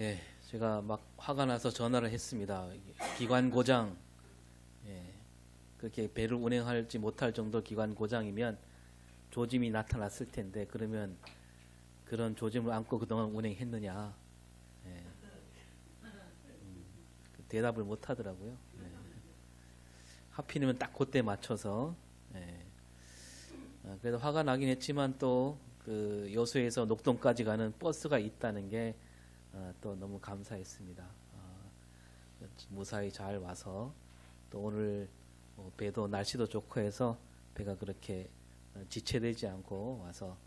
예, 제가 막 화가 나서 전화를 했습니다. 기관 고장, 예, 그렇게 배를 운행할지 못할 정도 기관 고장이면 조짐이 나타났을 텐데 그러면 그런 조짐을 안고 그동안 운행했느냐? 예, 대답을 못 하더라고요. 예. 하필이면 딱 그때 맞춰서. 예. 그래도 화가 나긴 했지만 또 그 여수에서 녹동까지 가는 버스가 있다는 게 또 너무 감사했습니다. 무사히 잘 와서 또 오늘 배도 날씨도 좋고 해서 배가 그렇게 지체되지 않고 와서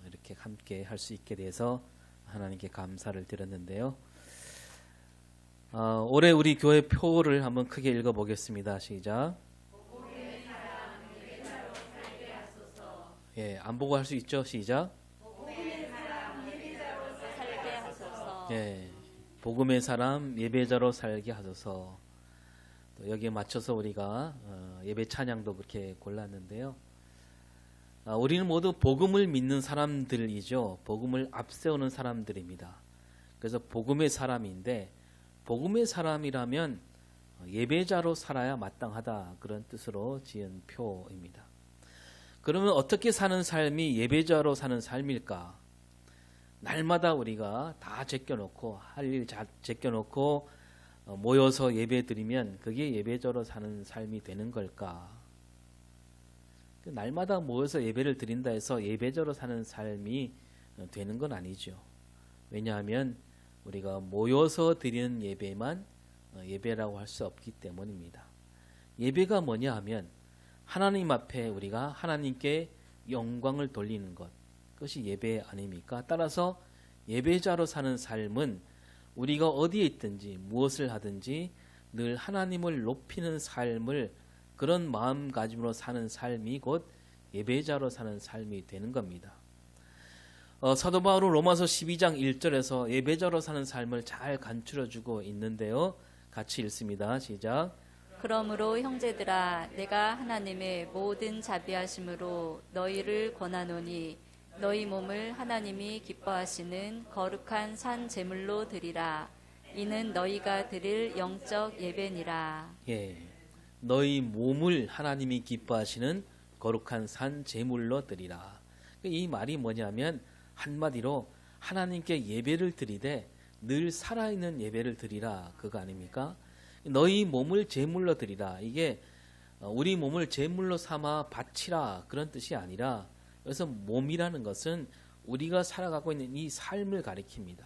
이렇게 함께 할 수 있게 돼서 하나님께 감사를 드렸는데요. 올해 우리 교회 표를 한번 크게 읽어보겠습니다. 시작. 예, 안 보고 할 수 있죠? 시작. 살게 하소서. 예, 복음의 사람 예배자로 살게 하소서. 또 여기에 맞춰서 우리가 예배 찬양도 그렇게 골랐는데요. 우리는 모두 복음을 믿는 사람들이죠. 복음을 앞세우는 사람들입니다. 그래서 복음의 사람인데 복음의 사람이라면 예배자로 살아야 마땅하다, 그런 뜻으로 지은 표입니다. 그러면 어떻게 사는 삶이 예배자로 사는 삶일까? 날마다 우리가 다 제껴놓고 할 일 제껴놓고 모여서 예배드리면 그게 예배자로 사는 삶이 되는 걸까? 날마다 모여서 예배를 드린다 해서 예배자로 사는 삶이 되는 건 아니죠. 왜냐하면 우리가 모여서 드리는 예배만 예배라고 할 수 없기 때문입니다. 예배가 뭐냐 하면 하나님 앞에 우리가 하나님께 영광을 돌리는 것, 그것이 예배 아닙니까? 따라서 예배자로 사는 삶은 우리가 어디에 있든지 무엇을 하든지 늘 하나님을 높이는 삶을, 그런 마음가짐으로 사는 삶이 곧 예배자로 사는 삶이 되는 겁니다. 사도 바울은 로마서 12장 1절에서 예배자로 사는 삶을 잘 간추려주고 있는데요. 같이 읽습니다. 시작. 그러므로 형제들아, 내가 하나님의 모든 자비하심으로 너희를 권하노니 너희 몸을 하나님이 기뻐하시는 거룩한 산 제물로 드리라. 이는 너희가 드릴 영적 예배니라. 예, 너희 몸을 하나님이 기뻐하시는 거룩한 산 제물로 드리라. 이 말이 뭐냐면 한마디로 하나님께 예배를 드리되 늘 살아있는 예배를 드리라, 그거 아닙니까? 너희 몸을 제물로 드리라. 이게 우리 몸을 제물로 삼아 바치라, 그런 뜻이 아니라, 그래서 몸이라는 것은 우리가 살아가고 있는 이 삶을 가리킵니다.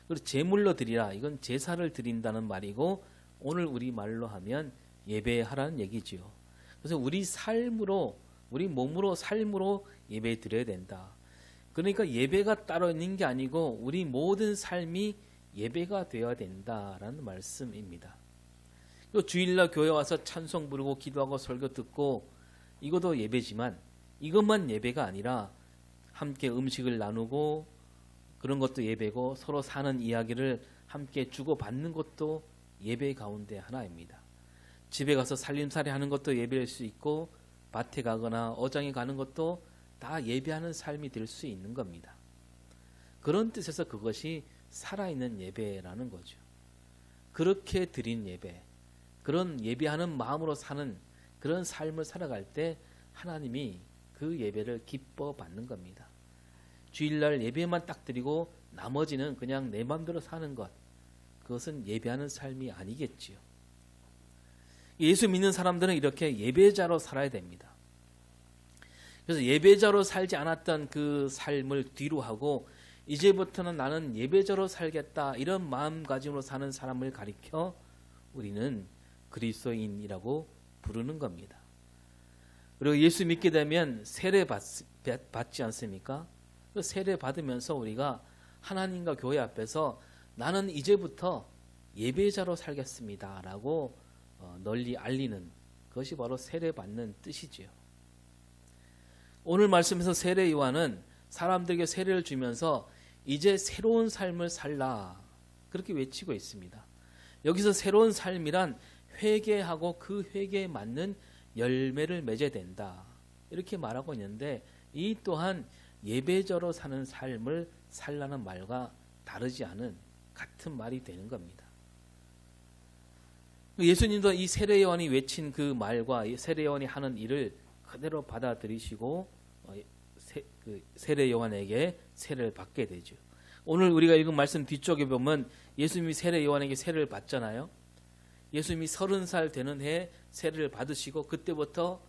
그리고 제물로 드리라, 이건 제사를 드린다는 말이고 오늘 우리 말로 하면 예배하라는 얘기지요. 그래서 우리 삶으로, 우리 몸으로 삶으로 예배 드려야 된다. 그러니까 예배가 따로 있는 게 아니고 우리 모든 삶이 예배가 되어야 된다라는 말씀입니다. 또 주일날 교회 와서 찬송 부르고 기도하고 설교 듣고 이것도 예배지만 이것만 예배가 아니라 함께 음식을 나누고 그런 것도 예배고, 서로 사는 이야기를 함께 주고받는 것도 예배 가운데 하나입니다. 집에 가서 살림살이 하는 것도 예배일 수 있고 밭에 가거나 어장에 가는 것도 다 예배하는 삶이 될 수 있는 겁니다. 그런 뜻에서 그것이 살아있는 예배라는 거죠. 그렇게 드린 예배, 그런 예배하는 마음으로 사는 그런 삶을 살아갈 때 하나님이 그 예배를 기뻐 받는 겁니다. 주일날 예배만 딱 드리고 나머지는 그냥 내 마음대로 사는 것, 그것은 예배하는 삶이 아니겠지요. 예수 믿는 사람들은 이렇게 예배자로 살아야 됩니다. 그래서 예배자로 살지 않았던 그 삶을 뒤로 하고 이제부터는 나는 예배자로 살겠다, 이런 마음가짐으로 사는 사람을 가리켜 우리는 그리스도인이라고 부르는 겁니다. 그리고 예수 믿게 되면 세례 받지 않습니까? 그 세례 받으면서 우리가 하나님과 교회 앞에서 나는 이제부터 예배자로 살겠습니다 라고 널리 알리는 것이 바로 세례 받는 뜻이지요. 오늘 말씀에서 세례 요한은 사람들에게 세례를 주면서 이제 새로운 삶을 살라, 그렇게 외치고 있습니다. 여기서 새로운 삶이란 회개하고 그 회개에 맞는 열매를 맺어야 된다, 이렇게 말하고 있는데 이 또한 예배자로 사는 삶을 살라는 말과 다르지 않은 같은 말이 되는 겁니다. 예수님도 이 세례 요한이 외친 그 말과 세례 요한이 하는 일을 그대로 받아들이시고 세례 요한에게 세례를 받게 되죠. 오늘 우리가 읽은 말씀 뒤쪽에 보면 예수님이 세례 요한에게 세례를 받잖아요. 예수님이 30살 되는 해에 세례를 받으시고 그때부터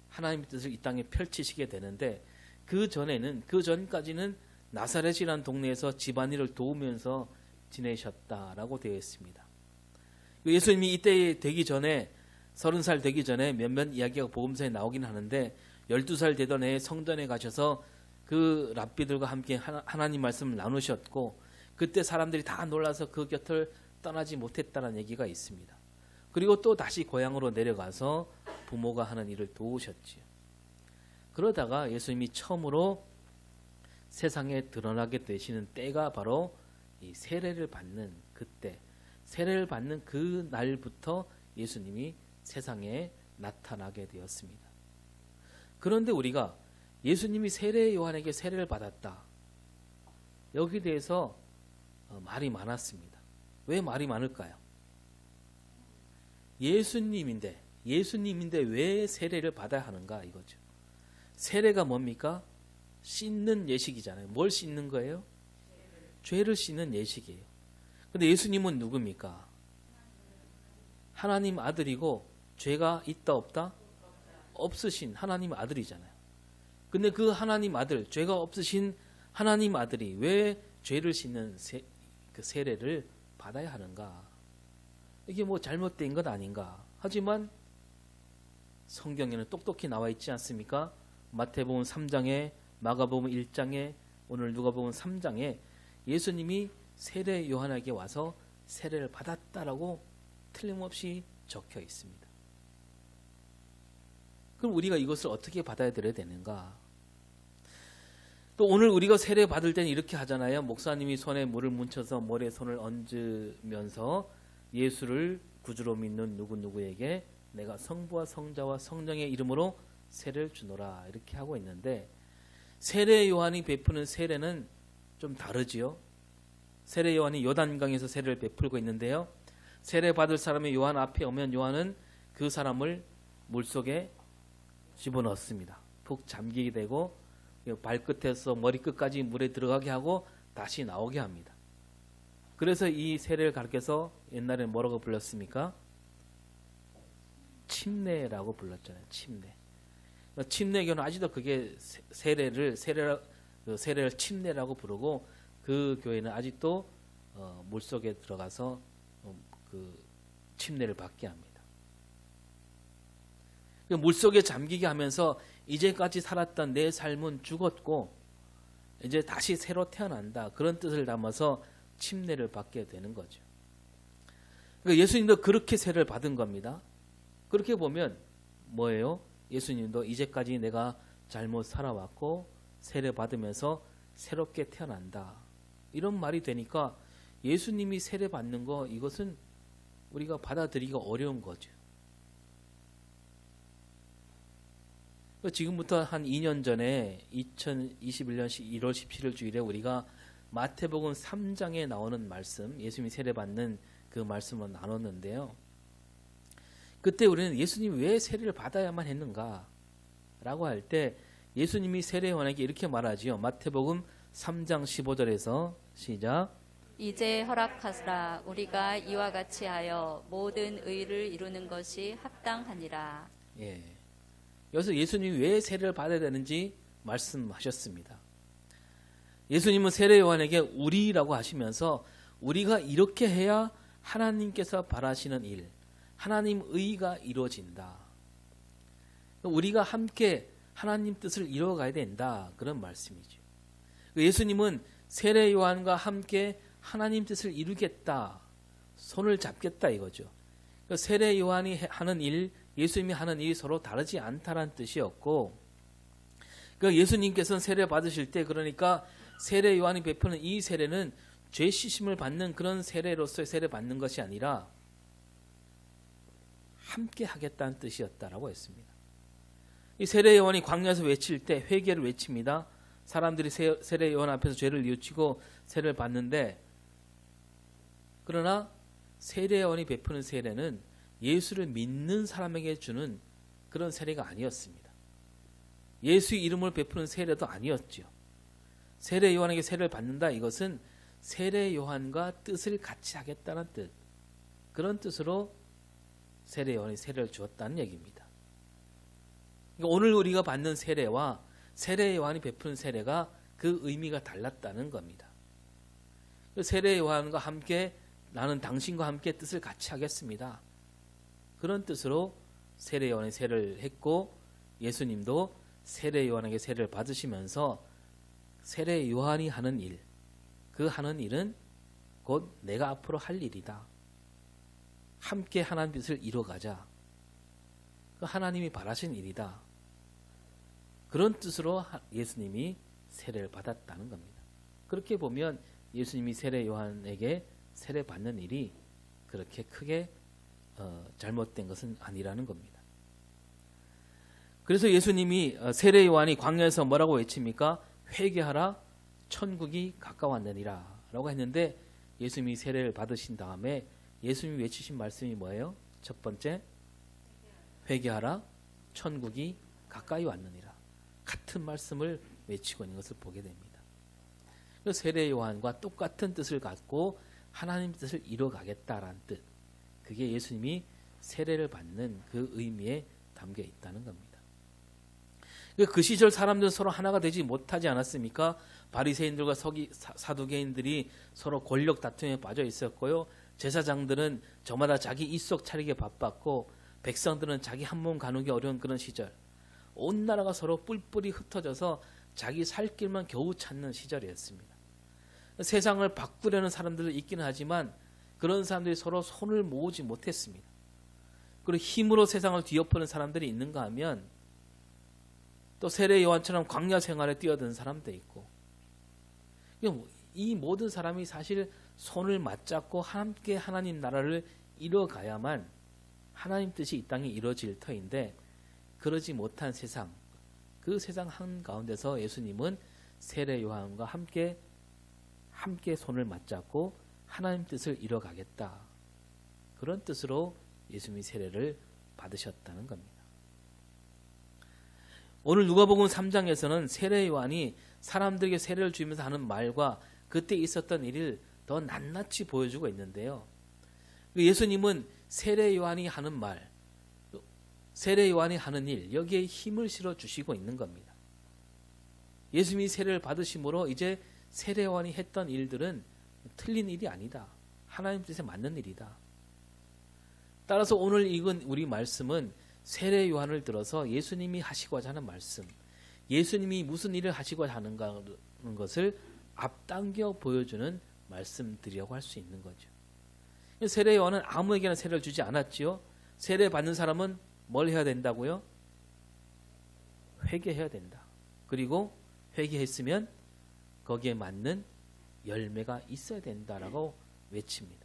하나님의 뜻을 이 땅에 펼치시게 되는데 그 전까지는 나사렛이라는 동네에서 집안일을 도우면서 지내셨다라고 되어 있습니다. 예수님이 이때 되기 전에 30살 되기 전에 몇몇 이야기가 복음서에 나오긴 하는데 12살 되던 해에 성전에 가셔서 그 랍비들과 함께 하나님 말씀을 나누셨고 그때 사람들이 다 놀라서 그 곁을 떠나지 못했다는 얘기가 있습니다. 그리고 또 다시 고향으로 내려가서 부모가 하는 일을 도우셨지요. 그러다가 예수님이 처음으로 세상에 드러나게 되시는 때가 바로 이 세례를 받는 그때, 세례를 받는 그 날부터 예수님이 세상에 나타나게 되었습니다. 그런데 우리가 예수님이 세례 요한에게 세례를 받았다. 여기에 대해서 말이 많았습니다. 왜 말이 많을까요? 예수님인데 왜 세례를 받아야 하는가 이거죠. 세례가 뭡니까? 씻는 예식이잖아요. 뭘 씻는 거예요? 죄를 씻는 예식이에요. 근데 예수님은 누굽니까? 하나님 아들이고 죄가 있다 없다? 없으신 하나님 아들이잖아요. 근데 그 하나님 아들, 죄가 없으신 하나님 아들이 왜 죄를 씻는 그 세례를 받아야 하는가? 이게 뭐 잘못된 것 아닌가? 하지만 성경에는 똑똑히 나와 있지 않습니까? 마태복음 3장에, 마가복음 1장에, 오늘 누가복음 3장에 예수님이 세례 요한에게 와서 세례를 받았다라고 틀림없이 적혀 있습니다. 그럼 우리가 이것을 어떻게 받아들여야 되는가? 또 오늘 우리가 세례 받을 때는 이렇게 하잖아요. 목사님이 손에 물을 묻혀서 머리에 손을 얹으면서 예수를 구주로 믿는 누구누구에게 내가 성부와 성자와 성령의 이름으로 세례를 주노라 이렇게 하고 있는데 세례 요한이 베푸는 세례는 좀 다르지요. 세례 요한이 요단강에서 세례를 베풀고 있는데요. 세례 받을 사람이 요한 앞에 오면 요한은 그 사람을 물속에 집어넣습니다. 푹 잠기게 되고 발끝에서 머리끝까지 물에 들어가게 하고 다시 나오게 합니다. 그래서 이 세례를 가르쳐서 옛날에 뭐라고 불렀습니까? 침례라고 불렀잖아요. 침례교는 아직도 그게 세례를 침례라고 부르고 그 교회는 아직도 물속에 들어가서 그 침례를 받게 합니다. 물속에 잠기게 하면서 이제까지 살았던 내 삶은 죽었고 이제 다시 새로 태어난다. 그런 뜻을 담아서 침례를 받게 되는 거죠. 그러니까 예수님도 그렇게 세례를 받은 겁니다. 그렇게 보면 뭐예요? 예수님도 이제까지 내가 잘못 살아왔고 세례 받으면서 새롭게 태어난다. 이런 말이 되니까 예수님이 세례 받는 거 이것은 우리가 받아들이기가 어려운 거죠. 지금부터 한 2년 전에 2021년 1월 17일 주일에 우리가 마태복음 3장에 나오는 말씀, 예수님이 세례받는 그 말씀을 나눴는데요. 그때 우리는 예수님이 왜 세례를 받아야만 했는가? 라고 할 때 예수님이 세례 요한에게 이렇게 말하지요. 마태복음 3장 15절에서 시작. 이제 허락하시라. 우리가 이와 같이 하여 모든 의를 이루는 것이 합당하니라. 예. 여기서 예수님이 왜 세례를 받아야 되는지 말씀하셨습니다. 예수님은 세례 요한에게 우리라고 하시면서 우리가 이렇게 해야 하나님께서 바라시는 일, 하나님 의가 이루어진다. 우리가 함께 하나님 뜻을 이루어가야 된다. 그런 말씀이죠. 예수님은 세례 요한과 함께 하나님 뜻을 이루겠다. 손을 잡겠다 이거죠. 세례 요한이 하는 일, 예수님이 하는 일이 서로 다르지 않다는 뜻이었고, 예수님께서는 세례 받으실 때 그러니까 세례 요한이 베푸는 이 세례는 죄 씻음을 받는 그런 세례로서의 세례 받는 것이 아니라 함께 하겠다는 뜻이었다라고 했습니다. 이 세례 요한이 광야에서 외칠 때 회개를 외칩니다. 사람들이 세례 요한 앞에서 죄를 뉘우치고 세례를 받는데 그러나 세례 요한이 베푸는 세례는 예수를 믿는 사람에게 주는 그런 세례가 아니었습니다. 예수의 이름을 베푸는 세례도 아니었지요. 세례 요한에게 세례를 받는다, 이것은 세례 요한과 뜻을 같이 하겠다는 뜻, 그런 뜻으로 세례 요한이 세례를 주었다는 얘기입니다. 그러니까 오늘 우리가 받는 세례와 세례 요한이 베푸는 세례가 그 의미가 달랐다는 겁니다. 세례 요한과 함께 나는 당신과 함께 뜻을 같이 하겠습니다. 그런 뜻으로 세례 요한이 세례를 했고, 예수님도 세례 요한에게 세례를 받으시면서 세례 요한이 하는 일, 그 하는 일은 곧 내가 앞으로 할 일이다. 함께 하나님 뜻을 이뤄가자. 그 하나님이 바라신 일이다. 그런 뜻으로 예수님이 세례를 받았다는 겁니다. 그렇게 보면 예수님이 세례 요한에게 세례 받는 일이 그렇게 크게 잘못된 것은 아니라는 겁니다. 그래서 예수님이 세례 요한이 광야에서 뭐라고 외칩니까? 회개하라, 천국이 가까웠느니라 라고 했는데, 예수님이 세례를 받으신 다음에 예수님이 외치신 말씀이 뭐예요? 첫 번째, 회개하라, 천국이 가까이 왔느니라. 같은 말씀을 외치고 있는 것을 보게 됩니다. 세례 요한과 똑같은 뜻을 갖고 하나님 뜻을 이뤄가겠다라는 뜻, 그게 예수님이 세례를 받는 그 의미에 담겨 있다는 겁니다. 그 시절 사람들은 서로 하나가 되지 못하지 않았습니까? 바리새인들과 사두개인들이 서로 권력 다툼에 빠져 있었고요. 제사장들은 저마다 자기 입속 차리게 바빴고, 백성들은 자기 한 몸 가누기 어려운 그런 시절, 온 나라가 서로 뿔뿔이 흩어져서 자기 살 길만 겨우 찾는 시절이었습니다. 세상을 바꾸려는 사람들도 있기는 하지만 그런 사람들이 서로 손을 모으지 못했습니다. 그리고 힘으로 세상을 뒤엎는 사람들이 있는가 하면 또 세례 요한처럼 광야 생활에 뛰어든 사람도 있고, 이 모든 사람이 사실 손을 맞잡고 함께 하나님 나라를 이뤄가야만 하나님 뜻이 이 땅에 이루어질 터인데, 그러지 못한 세상, 그 세상 한가운데서 예수님은 세례 요한과 함께 손을 맞잡고 하나님 뜻을 이뤄가겠다, 그런 뜻으로 예수님이 세례를 받으셨다는 겁니다. 오늘 누가복음 3장에서는 세례 요한이 사람들에게 세례를 주면서 하는 말과 그때 있었던 일을 더 낱낱이 보여주고 있는데요. 예수님은 세례 요한이 하는 말, 세례 요한이 하는 일, 여기에 힘을 실어 주시고 있는 겁니다. 예수님이 세례를 받으심으로 이제 세례 요한이 했던 일들은 틀린 일이 아니다. 하나님 뜻에 맞는 일이다. 따라서 오늘 읽은 우리 말씀은 세례 요한을 들어서 예수님이 하시고자 하는 말씀, 예수님이 무슨 일을 하시고자 하는가 하는 것을 앞당겨 보여주는 말씀드리려고 할 수 있는 거죠. 세례 요한은 아무에게나 세례를 주지 않았지요. 세례 받는 사람은 뭘 해야 된다고요? 회개해야 된다. 그리고 회개했으면 거기에 맞는 열매가 있어야 된다라고 외칩니다.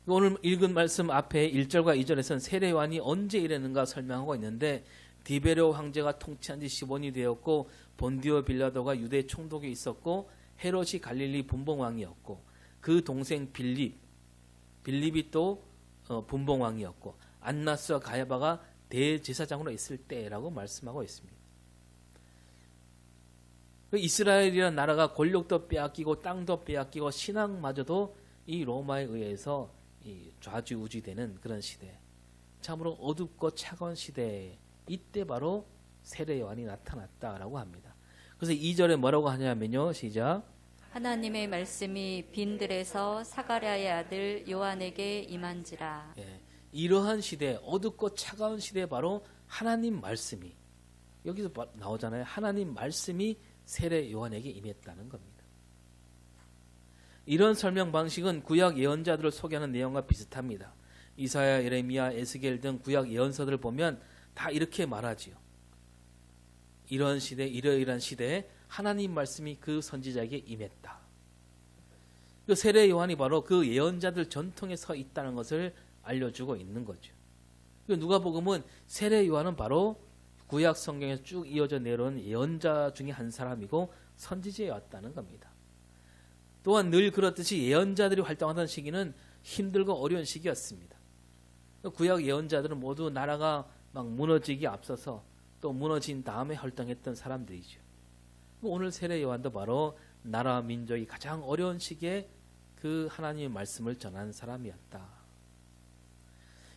오늘 읽은 말씀 앞에 1절과 2절에서는 세례 요한이 언제 이랬는가 설명하고 있는데, 디베레오 황제가 통치한 지 15년이 되었고, 본디오 빌라도가 유대 총독이 있었고, 헤롯이 갈릴리 분봉왕이었고, 그 동생 빌립이 또 분봉왕이었고, 안나스와 가야바가 대제사장으로 있을 때라고 말씀하고 있습니다. 이스라엘이라는 나라가 권력도 빼앗기고 땅도 빼앗기고 신앙마저도 이 로마에 의해서 좌지우지되는 그런 시대, 참으로 어둡고 차가운 시대에 이때 바로 세례 요한이 나타났다라고 합니다. 그래서 2절에 뭐라고 하냐면요, 시작. 하나님의 말씀이 빈들에서 사가랴의 아들 요한에게 임한지라. 예, 이러한 시대, 어둡고 차가운 시대에 바로 하나님 말씀이, 여기서 나오잖아요. 하나님 말씀이 세례 요한에게 임했다는 겁니다. 이런 설명 방식은 구약 예언자들을 소개하는 내용과 비슷합니다. 이사야, 예레미야, 에스겔 등 구약 예언서들을 보면 다 이렇게 말하지요. 이런 시대, 이러이러한 시대에 하나님 말씀이 그 선지자에게 임했다. 그 세례 요한이 바로 그 예언자들 전통에 서 있다는 것을 알려주고 있는 거죠. 누가복음은 세례 요한은 바로 구약 성경에서 쭉 이어져 내려온 예언자 중에 한 사람이고 선지자였다는 겁니다. 또한 늘 그렇듯이 예언자들이 활동하던 시기는 힘들고 어려운 시기였습니다. 구약 예언자들은 모두 나라가 막 무너지기 앞서서 또 무너진 다음에 활동했던 사람들이죠. 오늘 세례 요한도 바로 나라와 민족이 가장 어려운 시기에 그 하나님의 말씀을 전한 사람이었다.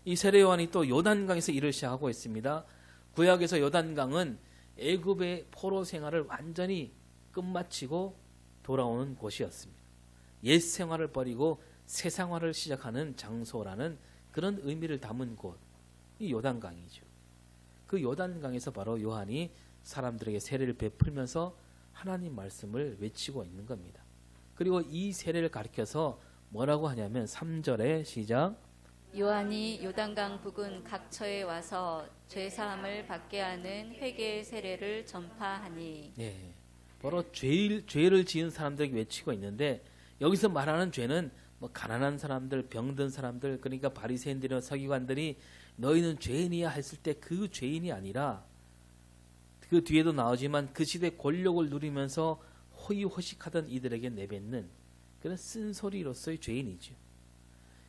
이 세례 요한이 또 요단강에서 일을 시작하고 있습니다. 구약에서 요단강은 애굽의 포로 생활을 완전히 끝마치고 돌아오는 곳이었습니다. 옛 생활을 버리고 새 생활을 시작하는 장소라는 그런 의미를 담은 곳이 요단강이죠. 그 요단강에서 바로 요한이 사람들에게 세례를 베풀면서 하나님 말씀을 외치고 있는 겁니다. 그리고 이 세례를 가리켜서 뭐라고 하냐면 3절에 시작. 요한이 요단강 부근 각처에 와서 죄 사함을 받게 하는 회개의 세례를 전파하니. 네, 바로 죄를 지은 사람들에게 외치고 있는데 여기서 말하는 죄는 뭐 가난한 사람들, 병든 사람들, 그러니까 바리새인들이나 서기관들이 너희는 죄인이야 했을 때 그 죄인이 아니라 그 뒤에도 나오지만 그 시대 권력을 누리면서 호의호식하던 이들에게 내뱉는 그런 쓴소리로서의 죄인이죠.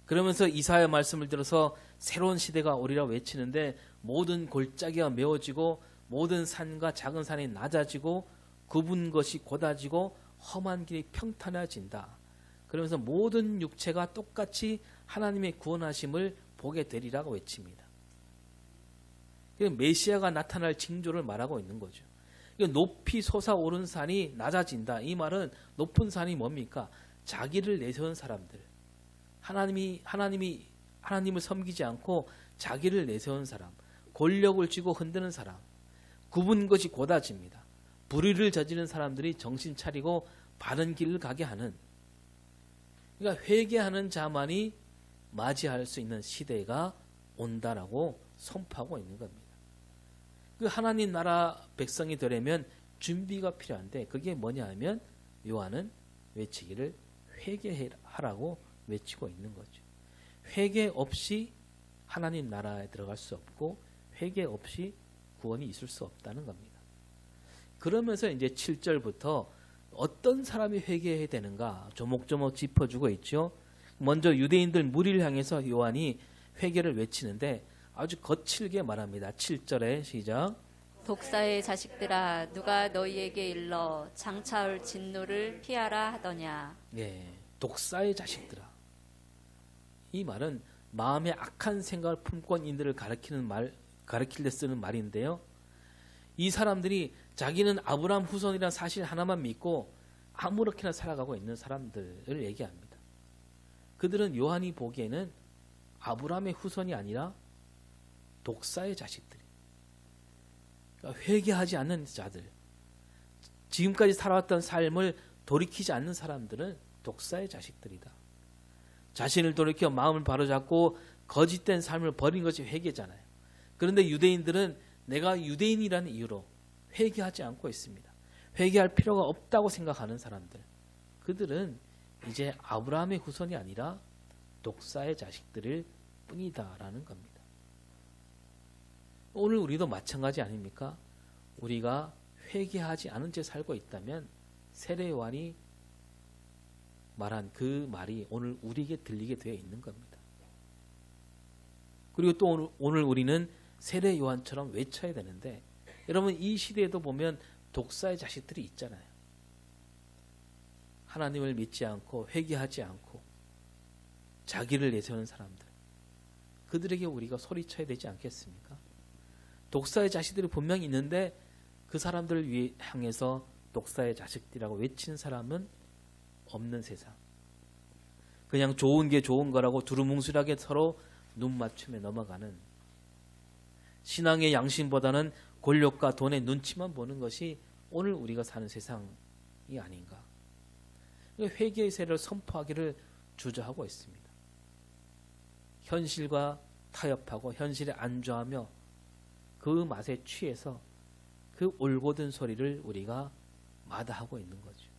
그러면서 이사야 말씀을 들어서 새로운 시대가 오리라 외치는데 모든 골짜기가 메워지고 모든 산과 작은 산이 낮아지고 굽은 것이 곧아지고 험한 길이 평탄해진다. 그러면서 모든 육체가 똑같이 하나님의 구원하심을 보게 되리라고 외칩니다. 메시아가 나타날 징조를 말하고 있는 거죠. 높이 솟아오른 산이 낮아진다. 이 말은 높은 산이 뭡니까? 자기를 내세운 사람들. 하나님을 섬기지 않고 자기를 내세운 사람, 권력을 쥐고 흔드는 사람, 굽은 것이 곧아집니다. 불의를 저지른 사람들이 정신 차리고 바른 길을 가게 하는, 그러니까 회개하는 자만이 맞이할 수 있는 시대가 온다라고 선포하고 있는 겁니다. 그 하나님 나라 백성이 되려면 준비가 필요한데 그게 뭐냐 하면 요한은 외치기를 회개하라고 외치고 있는 거죠. 회개 없이 하나님 나라에 들어갈 수 없고 회개 없이 구원이 있을 수 없다는 겁니다. 그러면서 이제 7절부터 어떤 사람이 회개해야 되는가 조목조목 짚어주고 있죠. 먼저 유대인들 무리를 향해서 요한이 회개를 외치는데 아주 거칠게 말합니다. 7절에 시작. 독사의 자식들아 누가 너희에게 일러 장차올 진노를 피하라 하더냐. 예, 독사의 자식들아. 이 말은 마음에 악한 생각을 품고 있는 이들을 가리킬 때 쓰는 말인데요. 이 사람들이 자기는 아브라함 후손이라는 사실 하나만 믿고 아무렇게나 살아가고 있는 사람들을 얘기합니다. 그들은 요한이 보기에는 아브라함의 후손이 아니라 독사의 자식들이, 그러니까 회개하지 않는 자들, 지금까지 살아왔던 삶을 돌이키지 않는 사람들은 독사의 자식들이다. 자신을 돌이켜 마음을 바로잡고 거짓된 삶을 버린 것이 회개잖아요. 그런데 유대인들은 내가 유대인이라는 이유로 회개하지 않고 있습니다. 회개할 필요가 없다고 생각하는 사람들, 그들은 이제 아브라함의 후손이 아니라 독사의 자식들일 뿐이다라는 겁니다. 오늘 우리도 마찬가지 아닙니까? 우리가 회개하지 않은 채 살고 있다면 세례 요한이 말한 그 말이 오늘 우리에게 들리게 되어 있는 겁니다. 그리고 또 오늘 우리는 세례 요한처럼 외쳐야 되는데, 여러분 이 시대에도 보면 독사의 자식들이 있잖아요. 하나님을 믿지 않고 회개하지 않고 자기를 내세우는 사람들, 그들에게 우리가 소리쳐야 되지 않겠습니까? 독사의 자식들이 분명히 있는데 그 사람들을 향해서 독사의 자식들이라고 외치는 사람은 없는 세상. 그냥 좋은 게 좋은 거라고 두루뭉술하게 서로 눈 맞추며 넘어가는, 신앙의 양심보다는 권력과 돈의 눈치만 보는 것이 오늘 우리가 사는 세상이 아닌가. 회개의 세례를 선포하기를 주저하고 있습니다. 현실과 타협하고 현실에 안주하며 그 맛에 취해서 그 올곧은 소리를 우리가 마다하고 있는 거죠.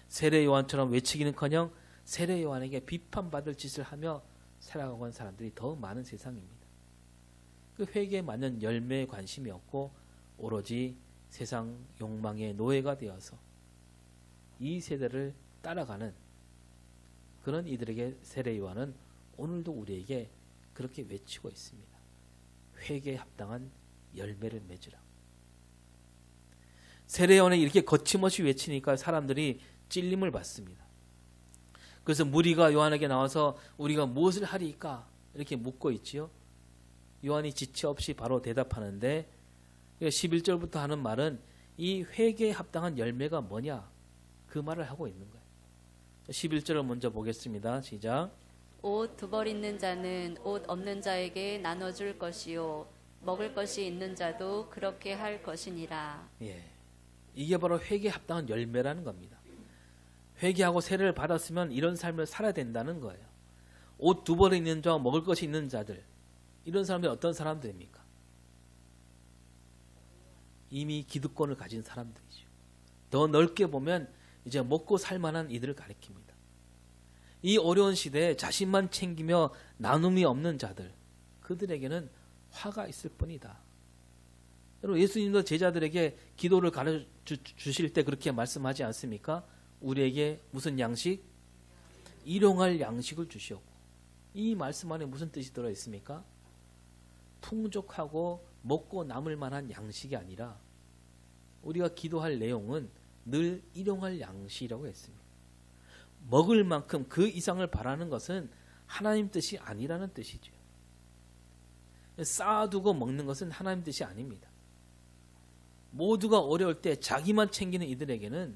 세례 요한처럼 외치기는커녕 세례 요한에게 비판받을 짓을 하며 살아가고 있는 사람들이 더 많은 세상입니다. 그 회개에 맞는 열매에 관심이 없고 오로지 세상 욕망의 노예가 되어서 이 세대를 따라가는 그런 이들에게 세례 요한은 오늘도 우리에게 그렇게 외치고 있습니다. 회개에 합당한 열매를 맺으라. 세례 요한이 이렇게 거침없이 외치니까 사람들이 찔림을 받습니다. 그래서 무리가 요한에게 나와서 우리가 무엇을 하리까 이렇게 묻고 있지요. 요한이 지체 없이 바로 대답하는데 11절부터 하는 말은 이 회개에 합당한 열매가 뭐냐 그 말을 하고 있는 거예요. 11절을 먼저 보겠습니다. 시작. 옷 두 벌 있는 자는 옷 없는 자에게 나눠줄 것이요 먹을 것이 있는 자도 그렇게 할 것이니라. 예, 이게 바로 회개에 합당한 열매라는 겁니다. 회개하고 세례를 받았으면 이런 삶을 살아야 된다는 거예요. 옷 두 벌 있는 자와 먹을 것이 있는 자들, 이런 사람들이 어떤 사람들입니까? 이미 기득권을 가진 사람들이죠. 더 넓게 보면 이제 먹고 살만한 이들을 가리킵니다. 이 어려운 시대에 자신만 챙기며 나눔이 없는 자들, 그들에게는 화가 있을 뿐이다. 여러분, 예수님도 제자들에게 기도를 가르쳐 주실 때 그렇게 말씀하지 않습니까? 우리에게 무슨 양식? 일용할 양식을 주시옵고. 이 말씀 안에 무슨 뜻이 들어있습니까? 풍족하고 먹고 남을 만한 양식이 아니라 우리가 기도할 내용은 늘 일용할 양식이라고 했습니다. 먹을 만큼 그 이상을 바라는 것은 하나님 뜻이 아니라는 뜻이죠. 쌓아두고 먹는 것은 하나님 뜻이 아닙니다. 모두가 어려울 때 자기만 챙기는 이들에게는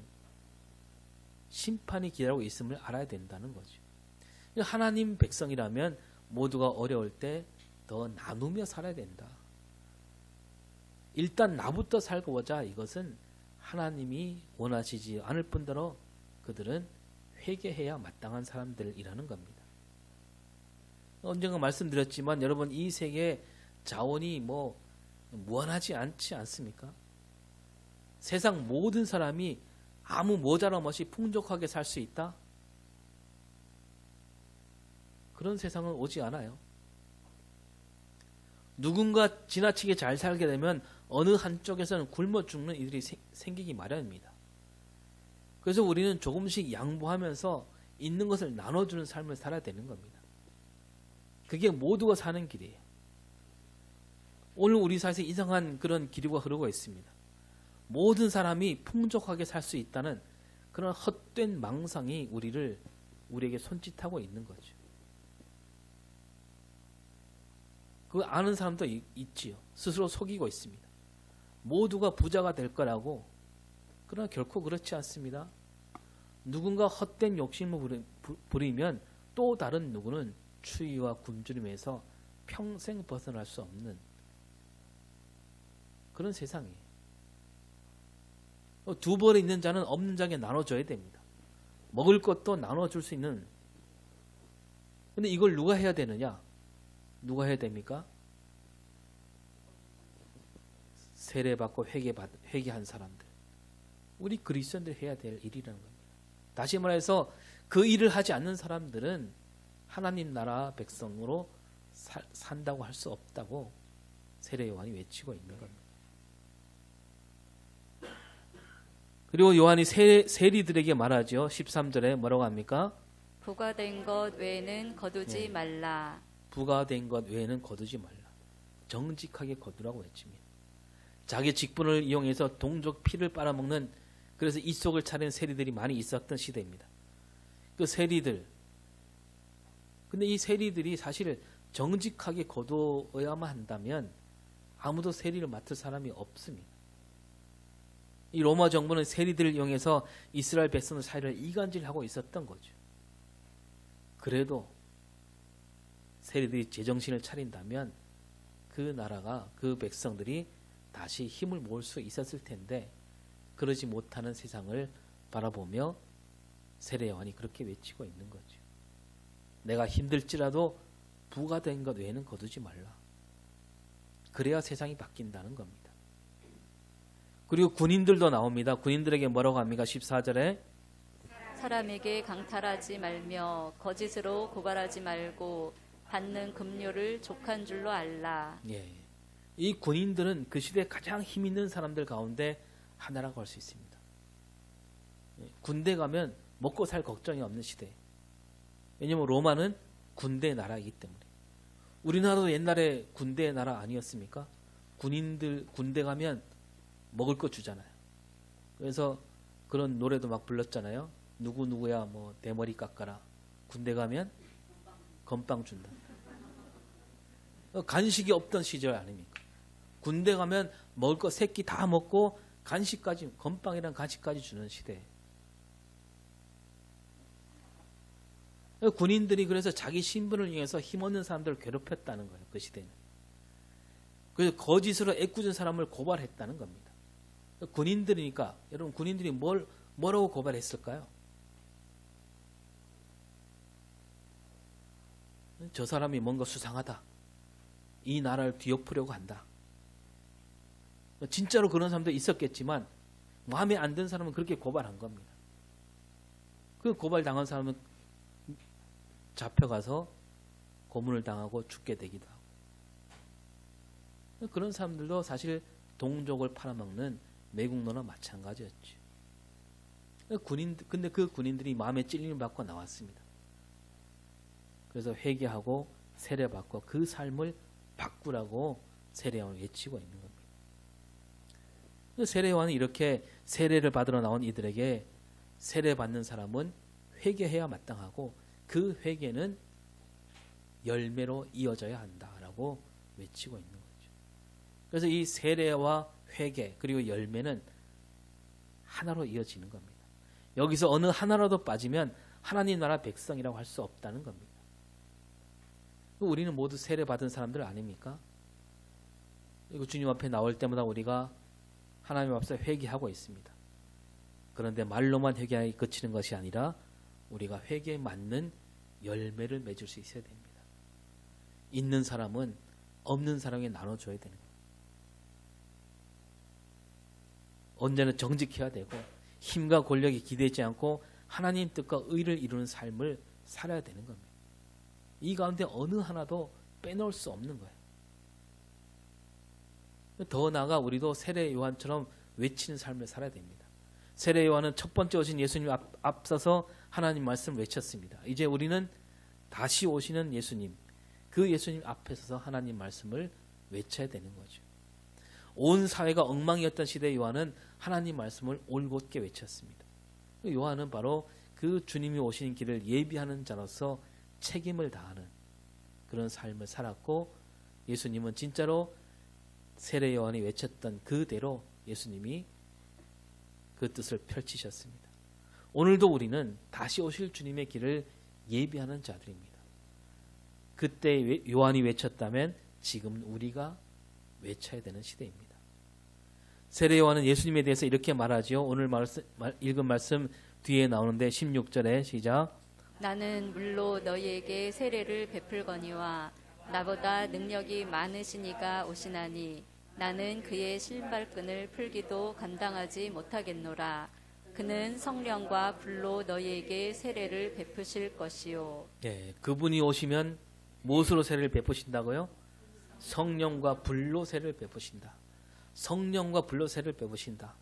심판이 기다리고 있음을 알아야 된다는 거죠. 하나님 백성이라면 모두가 어려울 때 더 나누며 살아야 된다. 일단 나부터 살고 보자, 이것은 하나님이 원하시지 않을 뿐더러 그들은 회개해야 마땅한 사람들이라는 겁니다. 언젠가 말씀드렸지만 여러분, 이 세계에 자원이 무한하지 않지 않습니까? 세상 모든 사람이 아무 모자람 없이 풍족하게 살 수 있다? 그런 세상은 오지 않아요. 누군가 지나치게 잘 살게 되면 어느 한쪽에서는 굶어 죽는 이들이 생기기 마련입니다. 그래서 우리는 조금씩 양보하면서 있는 것을 나눠주는 삶을 살아야 되는 겁니다. 그게 모두가 사는 길이에요. 오늘 우리 사회에서 이상한 그런 기류가 흐르고 있습니다. 모든 사람이 풍족하게 살 수 있다는 그런 헛된 망상이 우리에게 손짓하고 있는 거죠. 그 아는 사람도 있지요. 스스로 속이고 있습니다. 모두가 부자가 될 거라고. 그러나 결코 그렇지 않습니다. 누군가 헛된 욕심을 부리면 또 다른 누구는 추위와 굶주림에서 평생 벗어날 수 없는 그런 세상이에요. 두 벌 있는 자는 없는 자에게 나눠줘야 됩니다. 먹을 것도 나눠줄 수 있는. 근데 이걸 누가 해야 되느냐? 누가 해야 됩니까? 세례받고 회개한 사람들. 우리 그리스도인들 해야 될 일이라는 겁니다. 다시 말해서 그 일을 하지 않는 사람들은 하나님 나라 백성으로 산다고 할 수 없다고 세례 요한이 외치고 있는 겁니다. 그리고 요한이 세리들에게 말하죠. 13절에 뭐라고 합니까? 부과된 것 외에는 거두지 말라. 부과된 것 외에는 거두지 말라. 정직하게 거두라고 외칩니다. 자기 직분을 이용해서 동족 피를 빨아먹는, 그래서 입속을 차리는 세리들이 많이 있었던 시대입니다. 그 세리들, 근데 이 세리들이 사실 정직하게 거두어야만 한다면 아무도 세리를 맡을 사람이 없습니다. 이 로마 정부는 세리들을 이용해서 이스라엘 백성들 사이를 이간질하고 있었던 거죠. 그래도 세리들이 제정신을 차린다면 그 나라가, 그 백성들이 다시 힘을 모을 수 있었을 텐데 그러지 못하는 세상을 바라보며 세례 요한이 그렇게 외치고 있는 거죠. 내가 힘들지라도 부과된 것 외에는 거두지 말라. 그래야 세상이 바뀐다는 겁니다. 그리고 군인들도 나옵니다. 군인들에게 뭐라고 합니까? 14절에 사람에게 강탈하지 말며 거짓으로 고발하지 말고 받는 급료를 족한 줄로 알라. 예, 이 군인들은 그 시대에 가장 힘 있는 사람들 가운데 하나라고 할 수 있습니다. 군대 가면 먹고 살 걱정이 없는 시대. 왜냐하면 로마는 군대 나라이기 때문에. 우리나라도 옛날에 군대 나라 아니었습니까? 군인들 군대 가면 먹을 거 주잖아요. 그래서 그런 노래도 막 불렀잖아요. 누구누구야 뭐 대머리 깎아라. 군대 가면 건빵 준다. 간식이 없던 시절 아닙니까? 군대 가면 먹을 거 새끼 다 먹고 간식까지, 건빵이랑 간식까지 주는 시대. 군인들이 그래서 자기 신분을 이용해서 힘없는 사람들을 괴롭혔다는 거예요. 그 시대는. 그래서 거짓으로 애꿎은 사람을 고발했다는 겁니다. 군인들이니까 여러분 군인들이 뭐라고 고발했을까요? 저 사람이 뭔가 수상하다. 이 나라를 뒤엎으려고 한다. 진짜로 그런 사람도 있었겠지만 마음에 안 든 사람은 그렇게 고발한 겁니다. 그 고발당한 사람은 잡혀가서 고문을 당하고 죽게 되기도 하고. 그런 사람들도 사실 동족을 팔아먹는 매국노나 마찬가지였죠. 근데 그 군인들이 마음에 찔림을 받고 나왔습니다. 그래서 회개하고 세례받고 그 삶을 바꾸라고 세례요한을 외치고 있는 겁니다. 세례요한은 이렇게 세례를 받으러 나온 이들에게 세례받는 사람은 회개해야 마땅하고 그 회개는 열매로 이어져야 한다라고 외치고 있는 거죠. 그래서 이 세례와 회개 그리고 열매는 하나로 이어지는 겁니다. 여기서 어느 하나라도 빠지면 하나님 나라 백성이라고 할 수 없다는 겁니다. 우리는 모두 세례받은 사람들 아닙니까? 그리고 주님 앞에 나올 때마다 우리가 하나님 앞에서 회개하고 있습니다. 그런데 말로만 회개하기 그치는 것이 아니라 우리가 회개에 맞는 열매를 맺을 수 있어야 됩니다. 있는 사람은 없는 사람에게 나눠줘야 되는 거예요. 언제나 정직해야 되고 힘과 권력이 기대지 않고 하나님 뜻과 의를 이루는 삶을 살아야 되는 겁니다. 이 가운데 어느 하나도 빼놓을 수 없는 거예요. 더 나아가 우리도 세례 요한처럼 외치는 삶을 살아야 됩니다. 세례 요한은 첫 번째 오신 예수님 앞서서 하나님 말씀을 외쳤습니다. 이제 우리는 다시 오시는 예수님, 그 예수님 앞에 서서 하나님 말씀을 외쳐야 되는 거죠. 온 사회가 엉망이었던 시대 요한은 하나님 말씀을 올곧게 외쳤습니다. 요한은 바로 그 주님이 오시는 길을 예비하는 자로서 책임을 다하는 그런 삶을 살았고, 예수님은 진짜로 세례 요한이 외쳤던 그대로 예수님이 그 뜻을 펼치셨습니다. 오늘도 우리는 다시 오실 주님의 길을 예비하는 자들입니다. 그때 요한이 외쳤다면 지금 우리가 외쳐야 되는 시대입니다. 세례 요한은 예수님에 대해서 이렇게 말하지요. 오늘 읽은 말씀 뒤에 나오는데 16절에 시작. 나는 물로 너희에게 세례를 베풀거니와 나보다 능력이 많으시니가 오시나니 나는 그의 신발끈을 풀기도 감당하지 못하겠노라. 그는 성령과 불로 너희에게 세례를 베푸실 것이요. 네, 그분이 오시면 무엇으로 세례를 베푸신다고요? 성령과 불로 세례를 베푸신다. 성령과 불로 세례를 베푸신다.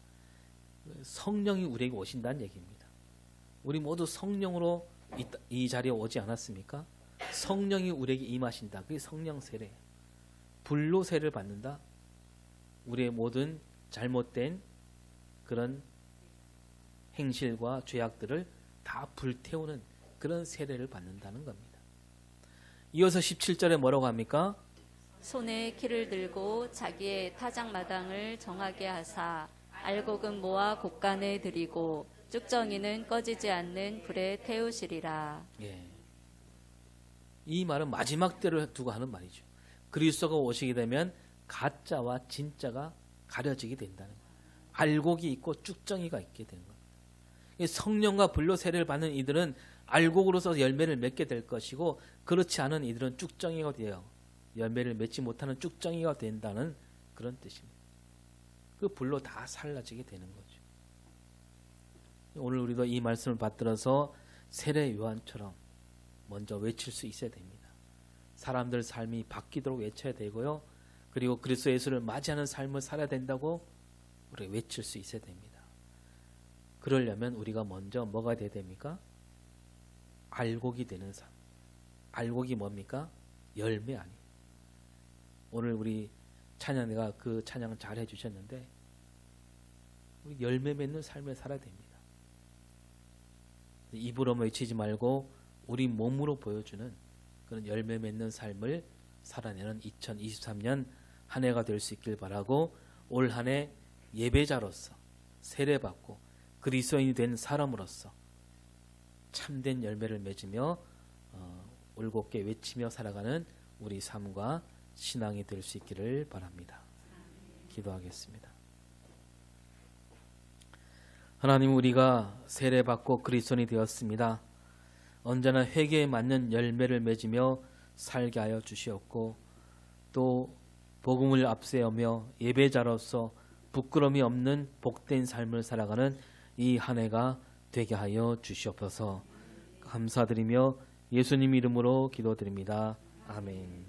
성령이 우리에게 오신다는 얘기입니다. 우리 모두 성령으로 이 자리에 오지 않았습니까? 성령이 우리에게 임하신다. 그게 성령 세례. 불로 세례를 받는다. 우리의 모든 잘못된 그런 행실과 죄악들을 다 불태우는 그런 세례를 받는다는 겁니다. 이어서 17절에 뭐라고 합니까? 손에 키를 들고 자기의 타작마당을 정하게 하사 알곡은 모아 곡간에 들이고 쭉정이는 꺼지지 않는 불에 태우시리라. 예. 이 말은 마지막 때를 두고 하는 말이죠. 그리스도가 오시게 되면 가짜와 진짜가 가려지게 된다는 거예요. 알곡이 있고 쭉정이가 있게 되는 거예요. 성령과 불로 세례를 받는 이들은 알곡으로서 열매를 맺게 될 것이고, 그렇지 않은 이들은 쭉정이가 되어 열매를 맺지 못하는 쭉정이가 된다는 그런 뜻입니다. 그 불로 다 살라지게 되는 거죠. 오늘 우리도 이 말씀을 받들어서 세례 요한처럼 먼저 외칠 수 있어야 됩니다. 사람들 삶이 바뀌도록 외쳐야 되고요. 그리고 그리스도 예수를 맞이하는 삶을 살아야 된다고 우리가 외칠 수 있어야 됩니다. 그러려면 우리가 먼저 뭐가 돼야 됩니까? 알곡이 되는 삶. 알곡이 뭡니까? 열매 아니에요. 오늘 우리 찬양대가 그 찬양을 잘 해주셨는데 우리 열매 맺는 삶을 살아야 됩니다. 입으로만 외치지 말고 우리 몸으로 보여주는 그런 열매 맺는 삶을 살아내는 2023년 한 해가 될 수 있길 바라고, 올 한 해 예배자로서 세례받고 그리스도인이 된 사람으로서 참된 열매를 맺으며 올곧게 외치며 살아가는 우리 삶과 신앙이 될 수 있기를 바랍니다. 기도하겠습니다. 하나님, 우리가 세례받고 그리스도인이 되었습니다. 언제나 회개에 맞는 열매를 맺으며 살게 하여 주시옵고, 또 복음을 앞세우며 예배자로서 부끄러움이 없는 복된 삶을 살아가는 이 한 해가 되게 하여 주시옵소서. 감사드리며 예수님 이름으로 기도드립니다. 아멘.